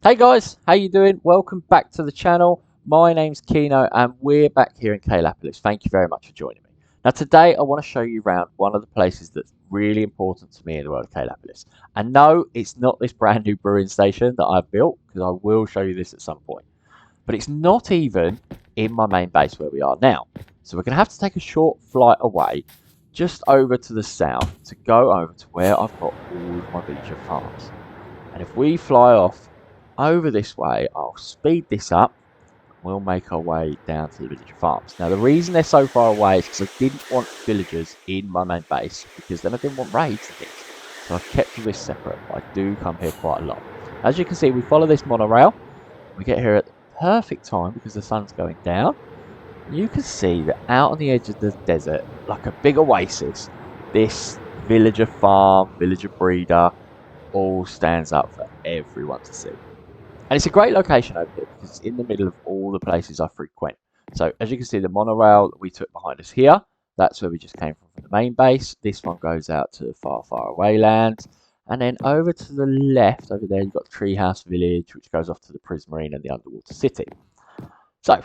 Hey guys, how you doing? Welcome back to the channel. My name's Kino and we're back here in Kaylapolis. Thank you very much for joining me. Now today I want to show you around one of the places that's really important to me in the world of Kaylapolis. And no, it's not this brand new brewing station that I've built, because I will show you this at some point. But it's not even in my main base where we are now. So we're going to have to take a short flight away, just over to the south, to go over to where I've got all of my villager farms. And if we fly off over this way, I'll speed this up. We'll make our way down to the villager farms. Now the reason they're so far away is because I didn't want villagers in my main base, because then I didn't want raids and things. So I've kept all this separate. I do come here quite a lot. As you can see, we follow this monorail. We get here at the perfect time because the sun's going down. You can see that out on the edge of the desert, like a big oasis, this villager farm, villager breeder, all stands up for everyone to see. And it's a great location over here because it's in the middle of all the places I frequent. So as you can see, the monorail that we took behind us here, that's where we just came from the main base. This one goes out to far, far away lands. And then over to the left, over there, you've got the Treehouse Village, which goes off to the Prismarine and the Underwater City. So,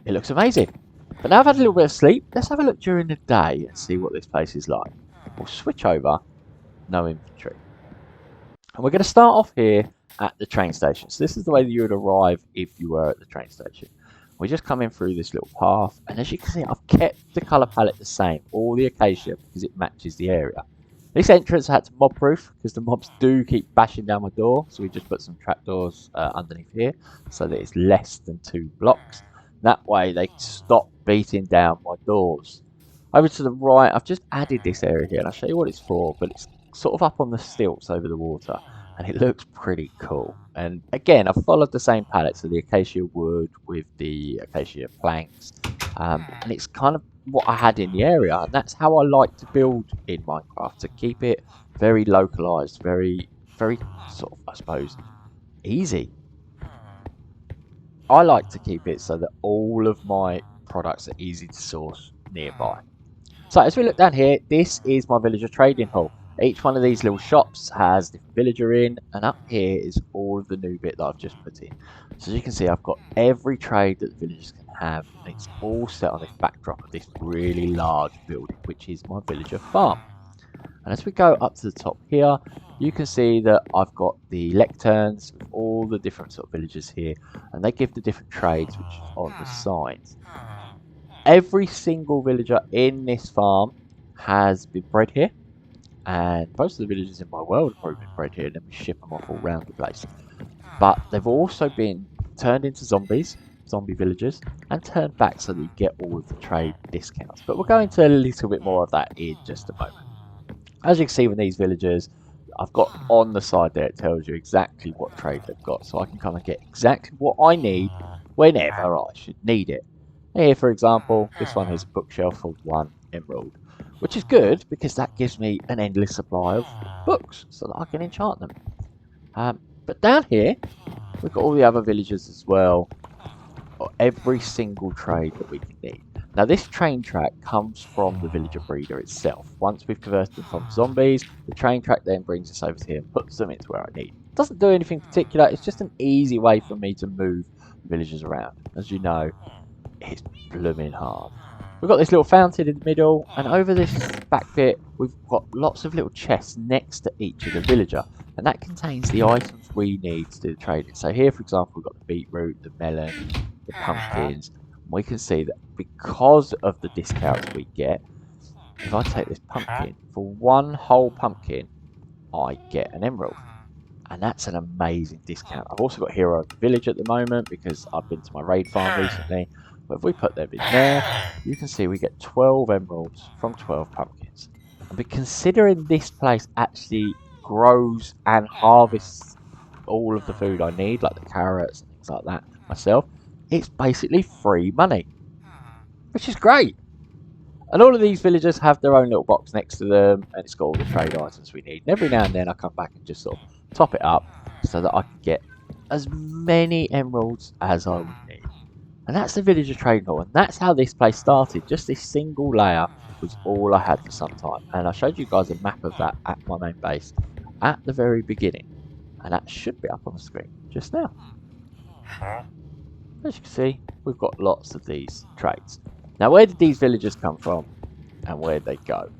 it looks amazing. But now I've had a little bit of sleep, let's have a look during the day and see what this place is like. We'll switch over, no inventory. And we're going to start off here at the train station. So this is the way that you would arrive if you were at the train station. We're just coming through this little path, and as you can see, I've kept the colour palette the same, all the acacia, because it matches the area. This entrance I had to mob proof because the mobs do keep bashing down my door, so we just put some trapdoors underneath here so that it's less than 2 blocks. That way they stop beating down my doors. Over to the right, I've just added this area here, and I'll show you what it's for, but it's sort of up on the stilts over the water, and it looks pretty cool. And again, I've followed the same palette, so the acacia wood with the acacia planks, and it's kind of what I had in the area, and that's how I like to build in Minecraft, to keep it very localized, very sort of, I suppose, easy. I like to keep it so that all of my products are easy to source nearby. So as we look down here, this is my villager trading hall. Each one of these little shops has different villager in, and up here is all of the new bit that I've just put in. So as you can see, I've got every trade that the villagers can have, and it's all set on this backdrop of this really large building, which is my villager farm. And as we go up to the top here, you can see that I've got the lecterns with all the different sort of villagers here, and they give the different trades which is on the sides. Every single villager in this farm has been bred here, and most of the villagers in my world have probably been bred here, and then we ship them off all around the place. But they've also been turned into zombies, zombie villagers, and turned back so that you get all of the trade discounts. But we'll go into a little bit more of that in just a moment. As you can see with these villagers, I've got on the side there, it tells you exactly what trade they've got, so I can come and get exactly what I need whenever I should need it. Here, for example, this one has a bookshelf for 1 emerald, which is good because that gives me an endless supply of books so that I can enchant them. But down here, we've got all the other villagers as well, or every single trade that we can need. Now this train track comes from the villager breeder itself. Once we've converted them from zombies, the train track then brings us over here and puts them into where I need. It doesn't do anything particular, it's just an easy way for me to move villagers around. As you know, it's blooming hard. We've got this little fountain in the middle, and over this back bit we've got lots of little chests next to each of the villager, and that contains the items we need to do the trading. So here, for example, we've got the beetroot, the melon, the pumpkins, and we can see that because of the discounts we get, if I take this pumpkin, for 1 whole pumpkin I get an emerald, and that's an amazing discount. I've also got Hero of the Village at the moment because I've been to my raid farm recently. But if we put them in there, you can see we get 12 emeralds from 12 pumpkins. But considering this place actually grows and harvests all of the food I need, like the carrots and things like that myself, it's basically free money, which is great. And all of these villagers have their own little box next to them, and it's got all the trade items we need. And every now and then I come back and just sort of top it up so that I can get as many emeralds as I would need. And that's the villager trading hall, and that's how this place started. Just this single layer was all I had for some time, and I showed you guys a map of that at my main base at the very beginning, and that should be up on the screen. just now. As you can see, we've got lots of these trades. Now, where did these villagers come from and where did they go?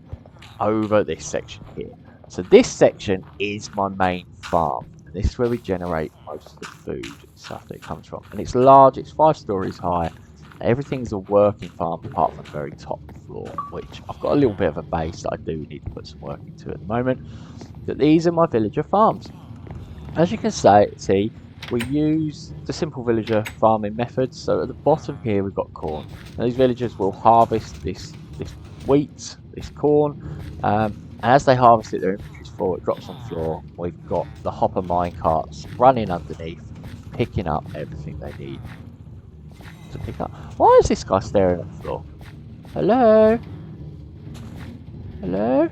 Over this section here. So this section is my main farm. This is where we generate most of the food stuff that it comes from. And it's large, it's 5 stories high. Everything's a working farm apart from the very top floor, which I've got a little bit of a base that I do need to put some work into at the moment. But these are my villager farms. As you can see, we use the simple villager farming methods. So at the bottom here we've got corn. Now these villagers will harvest this wheat, this corn, and as they harvest it, their inventory's full, it drops on the floor. We've got the hopper mine carts running underneath, picking up everything they need to pick up. Why is this guy staring at the floor? Hello? Hello?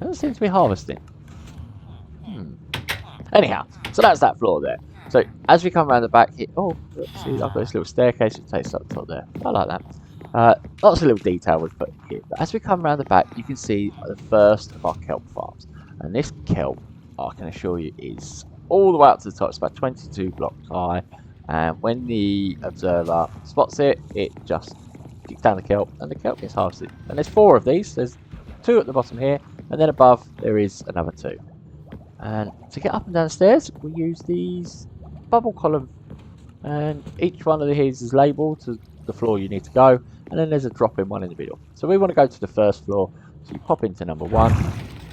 Doesn't seem to be harvesting. Anyhow, so that's that floor there. So as we come around the back here, oh, see, I've got this little staircase that takes up the top there. I like that. Lots of little detail we've put here. But as we come around the back, you can see the first of our kelp farms. And this kelp, I can assure you, is all the way up to the top. It's about 22 blocks high. And when the observer spots it, it just kicks down the kelp and the kelp gets harvested. And there's 4 of these. There's 2 at the bottom here. And then above, there is another 2. And to get up and down the stairs, we use these bubble columns. And each one of these is labelled to the floor you need to go. And then there's a drop-in one in the middle. So we want to go to the first floor. So you pop into number 1,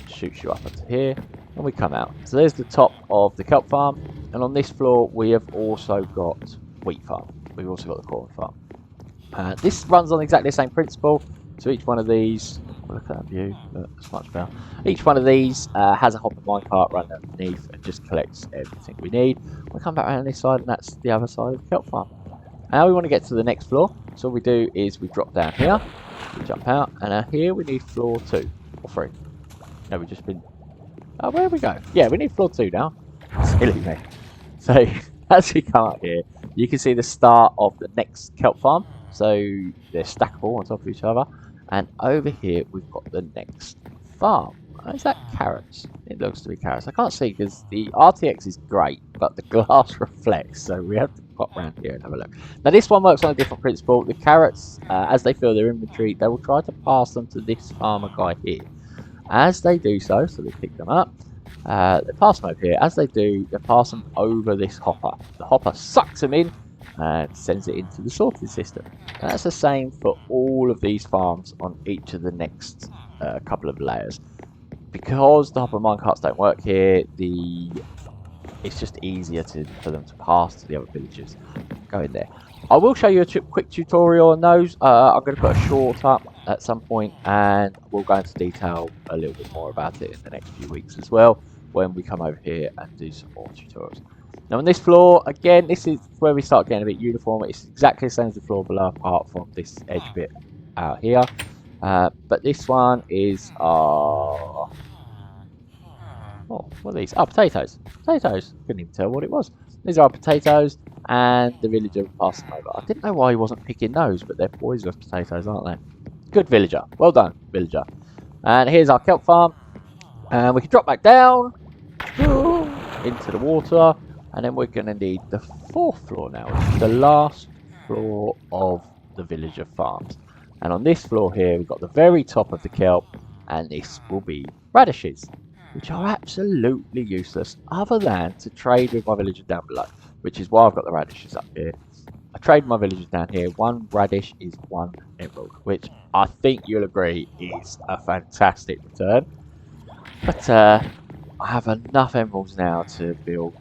shoots you up into here, and we come out. So there's the top of the kelp farm. And on this floor, we have also got wheat farm. We've also got the corn farm. This runs on exactly the same principle. So each one of these, look at that view, that's much better. Each one of these has a hopper minecart running underneath and just collects everything we need. We'll come back around this side and that's the other side of the kelp farm. Now we want to get to the next floor. So all we do is we drop down here, we jump out, and here we need floor 2 or 3. No, we've just been, oh, where we go? Yeah, we need floor 2 now. Silly me. So as we come up here, you can see the start of the next kelp farm. So they're stackable on top of each other. And over here, we've got the next farm. Is that carrots? It looks to be carrots. I can't see because the RTX is great, but the glass reflects. So we have to pop around here and have a look. Now, this one works on a different principle. The carrots, as they fill their inventory, they will try to pass them to this farmer guy here. As they do so they pick them up. They pass them over here. As they do, they pass them over this hopper. The hopper sucks them in and sends it into the sorting system. And that's the same for all of these farms on each of the next couple of layers. Because the hopper minecarts don't work here, it's just easier for them to pass to the other villages. Go in there. I will show you a quick tutorial on those. I'm going to put a short up at some point, and we'll go into detail a little bit more about it in the next few weeks as well, when we come over here and do some more tutorials. Now on this floor, again, this is where we start getting a bit uniform. It's exactly the same as the floor below, apart from this edge bit out here. But this one is oh, what are these? Oh, potatoes. Potatoes. Couldn't even tell what it was. These are potatoes, and the villager passed them over. I didn't know why he wasn't picking those, but they're poisonous potatoes, aren't they? Good villager. Well done, villager. And here's our kelp farm. And we can drop back down into the water. And then we're going to need the 4th floor now, which is the last floor of the villager farms. And on this floor here, we've got the very top of the kelp, and this will be radishes, which are absolutely useless other than to trade with my villagers down below, which is why I've got the radishes up here. I trade my villagers down here. 1 radish is 1 emerald, which I think you'll agree is a fantastic return. But I have enough emeralds now to build,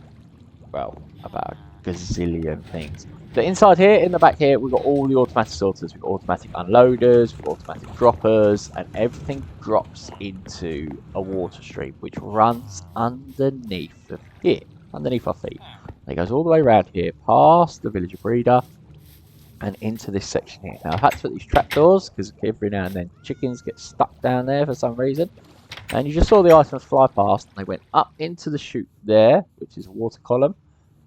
well, about a gazillion things. So inside here, in the back here, we've got all the automatic sorters. We've got automatic unloaders, we've got automatic droppers, and everything drops into a water stream, which runs underneath of here, underneath our feet. And it goes all the way around here, past the villager breeder, and into this section here. Now, I've had to put these trapdoors, because every now and then chickens get stuck down there for some reason. And you just saw the items fly past, and they went up into the chute there, which is a water column.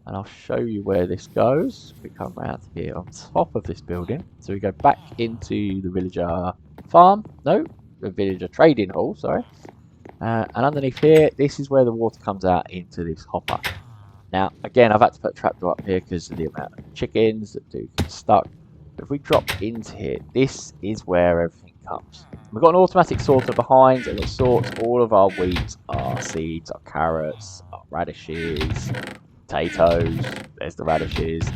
And I'll show you where this goes. We come around here on top of this building. So we go back into the villager farm. No, the villager trading hall, sorry. And underneath here, this is where the water comes out into this hopper. Now, again, I've had to put a trapdoor up here because of the amount of chickens that do get stuck. But if we drop into here, this is where everything comes. We've got an automatic sorter behind, and it sorts all of our wheat, our seeds, our carrots, our radishes, potatoes. There's the radishes.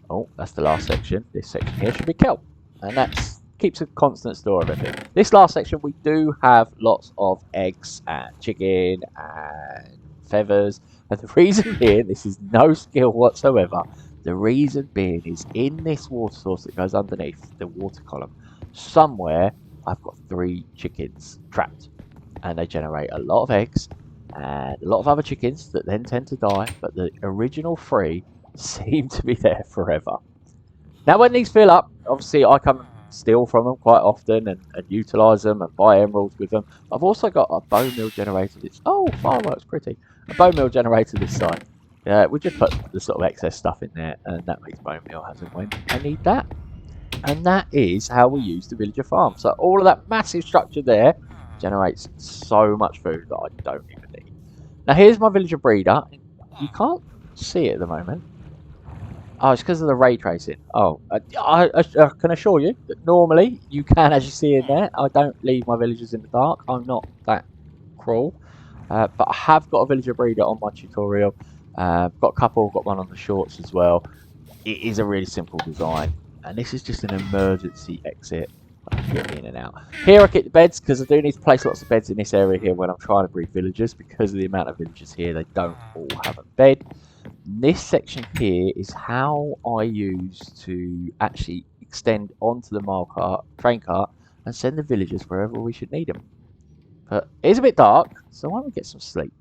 Oh, that's the last section. This section here should be kelp, and that keeps a constant store of everything. This last section, we do have lots of eggs and chicken and feathers. And the reason being, this is no skill whatsoever. The reason being is in this water source that goes underneath the water column, somewhere I've got 3 chickens trapped, and they generate a lot of eggs and a lot of other chickens that then tend to die, but the original 3 seem to be there forever. Now when these fill up, obviously I come and steal from them quite often and utilise them and buy emeralds with them. I've also got a bone meal generator. Oh, fireworks, pretty. A bone meal generator this side. We just put the sort of excess stuff in there, and that makes bone meal as and when I need that. And that is how we use the villager farm. So all of that massive structure there generates so much food that I don't even need. Now here's my villager breeder. You can't see it at the moment. Oh, it's because of the ray tracing. Oh, I can assure you that normally you can, as you see in there, I don't leave my villagers in the dark. I'm not that cruel. But I have got a villager breeder on my tutorial. Got a couple, got one on the shorts as well. It is a really simple design. And this is just an emergency exit. I can get in and out. Here I keep the beds because I do need to place lots of beds in this area here when I'm trying to breed villagers. Because of the amount of villagers here, they don't all have a bed. This section here is how I use to actually extend onto the train cart and send the villagers wherever we should need them. But it is a bit dark, so why don't we get some sleep?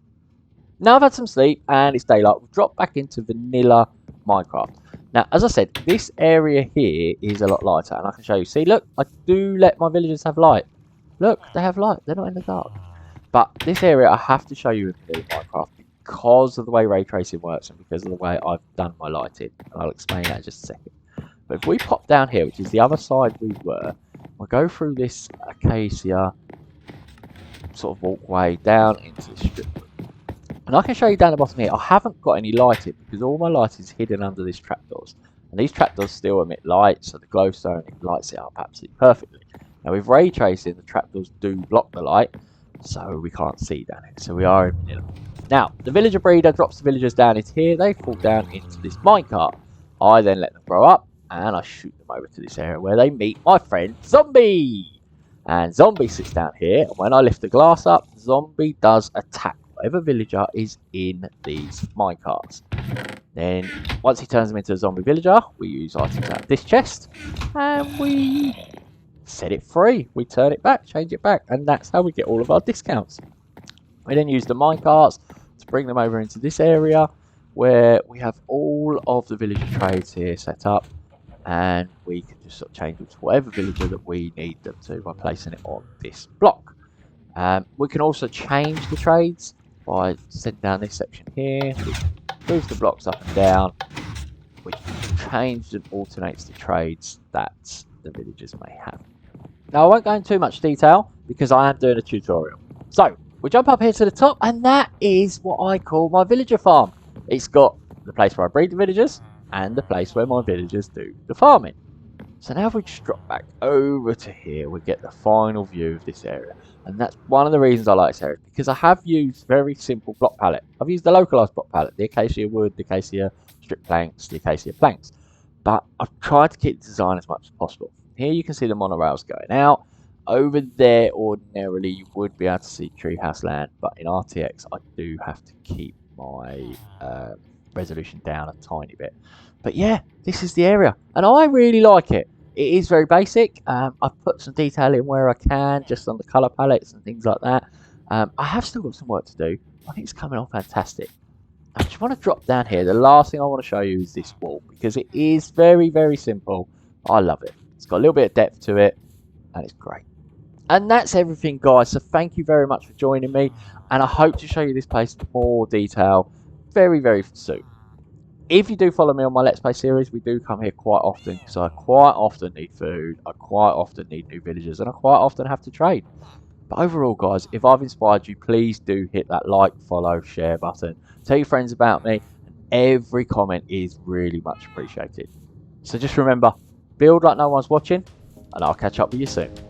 Now I've had some sleep and it's daylight, we'll drop back into vanilla Minecraft. Now, as I said, this area here is a lot lighter, and I can show you. See, look, I do let my villagers have light. Look, they have light. They're not in the dark. But this area, I have to show you in vanilla Minecraft because of the way ray tracing works and because of the way I've done my lighting. And I'll explain that in just a second. But if we pop down here, which is the other side we were, we'll go through this acacia sort of walkway down into the strip. And I can show you down the bottom here, I haven't got any lighting because all my light is hidden under these trapdoors. And these trapdoors still emit light, so the glowstone lights it up absolutely perfectly. Now with ray tracing, the trapdoors do block the light, so we can't see down here. So we are in vanilla. Now, the villager breeder drops the villagers down into here, they fall down into this minecart. I then let them grow up, and I shoot them over to this area where they meet my friend Zombie. And Zombie sits down here, and when I lift the glass up, Zombie does attack whatever villager is in these minecarts. Then, once he turns them into a zombie villager, we use items out of this chest, and we set it free. We turn it back, change it back, and that's how we get all of our discounts. We then use the minecarts to bring them over into this area, where we have all of the villager trades here set up, and we can just sort of change them to whatever villager that we need them to by placing it on this block. We can also change the trades by setting down this section here, which moves the blocks up and down, which changes and alternates the trades that the villagers may have. Now I won't go into too much detail because I am doing a tutorial. So we jump up here to the top, and that is what I call my villager farm. It's got the place where I breed the villagers and the place where my villagers do the farming. So now if we just drop back over to here, we get the final view of this area. And that's one of the reasons I like this area, because I have used very simple block palette. I've used the localized block palette, the acacia wood, the acacia strip planks, the acacia planks. But I've tried to keep the design as much as possible. Here you can see the monorails going out. Over there, ordinarily, you would be able to see treehouse land, but in RTX, I do have to keep my resolution down a tiny bit. But yeah, this is the area, and I really like it. It is very basic. I've put some detail in where I can, just on the colour palettes and things like that. I have still got some work to do. I think it's coming on fantastic. I just want to drop down here. The last thing I want to show you is this wall, because it is very, very simple. I love it. It's got a little bit of depth to it, and it's great. And that's everything, guys. So thank you very much for joining me, and I hope to show you this place in more detail very, very soon. If you do follow me on my Let's Play series, we do come here quite often, because I quite often need food, I quite often need new villagers, and I quite often have to trade. But overall, guys, if I've inspired you, please do hit that like, follow, share button. Tell your friends about me. Every comment is really much appreciated. So just remember, build like no one's watching, and I'll catch up with you soon.